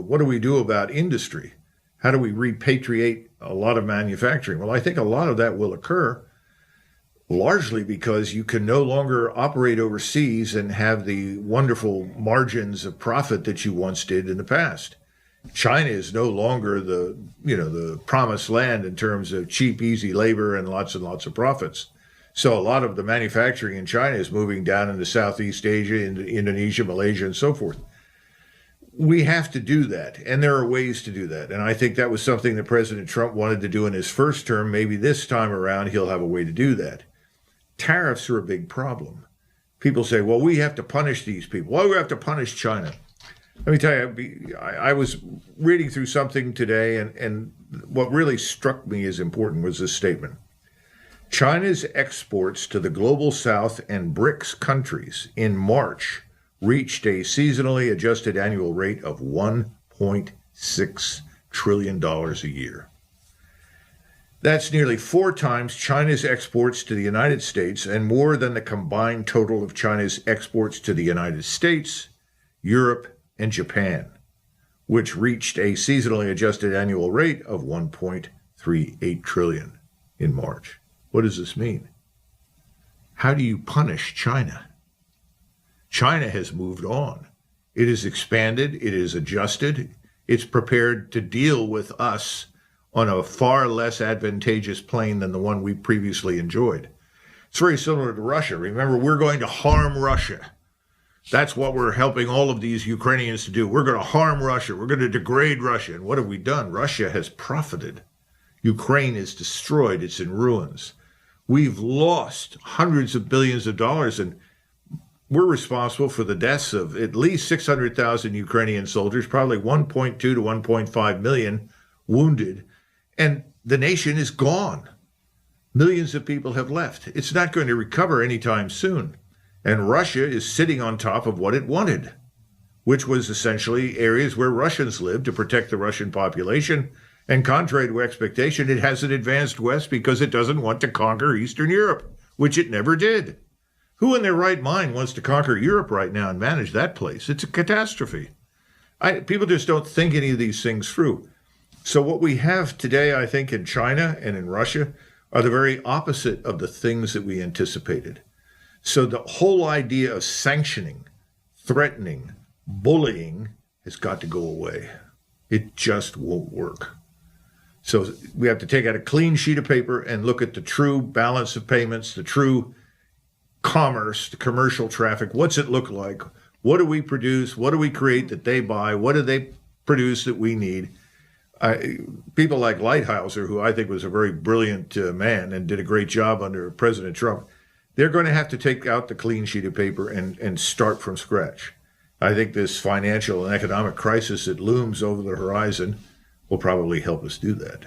What do we do about industry? How do we repatriate a lot of manufacturing? Well, I think a lot of that will occur largely because you can no longer operate overseas and have the wonderful margins of profit that you once did in the past. China is no longer the promised land in terms of cheap, easy labor and lots of profits. So a lot of the manufacturing in China is moving down into Southeast Asia, into Indonesia, Malaysia, and so forth. We have to do that, and there are ways to do that. And I think that was something that President Trump wanted to do in his first term. Maybe this time around, he'll have a way to do that. Tariffs are a big problem. People say, well, we have to punish these people. Well, we have to punish China. Let me tell you, I was reading through something today, and what really struck me as important was this statement. China's exports to the Global South and BRICS countries in March reached a seasonally adjusted annual rate of $1.6 trillion a year. That's nearly 4 times China's exports to the United States and more than the combined total of China's exports to the United States, Europe, and Japan, which reached a seasonally adjusted annual rate of $1.38 trillion in March. What does this mean? How do you punish China? China has moved on. It has expanded. It has adjusted. It's prepared to deal with us on a far less advantageous plane than the one we previously enjoyed. It's very similar to Russia. Remember, we're going to harm Russia. That's what we're helping all of these Ukrainians to do. We're going to harm Russia. We're going to degrade Russia. And what have we done? Russia has profited. Ukraine is destroyed. It's in ruins. We've lost hundreds of billions of dollars, and we're responsible for the deaths of at least 600,000 Ukrainian soldiers, probably 1.2 to 1.5 million wounded, and the nation is gone. Millions of people have left. It's not going to recover anytime soon. And Russia is sitting on top of what it wanted, which was essentially areas where Russians live to protect the Russian population. And contrary to expectation, it hasn't advanced west because it doesn't want to conquer Eastern Europe, which it never did. Who in their right mind wants to conquer Europe right now and manage that place? It's a catastrophe. People just don't think any of these things through. So what we have today, I think, in China and in Russia are the very opposite of the things that we anticipated. So the whole idea of sanctioning, threatening, bullying has got to go away. It just won't work. So we have to take out a clean sheet of paper and look at the true balance of payments, the true commerce, the commercial traffic. What's it look like? What do we produce? What do we create that they buy? What do they produce that we need? People like Lighthizer, who I think was a very brilliant man and did a great job under President Trump, they're going to have to take out the clean sheet of paper and start from scratch. I think this financial and economic crisis that looms over the horizon will probably help us do that.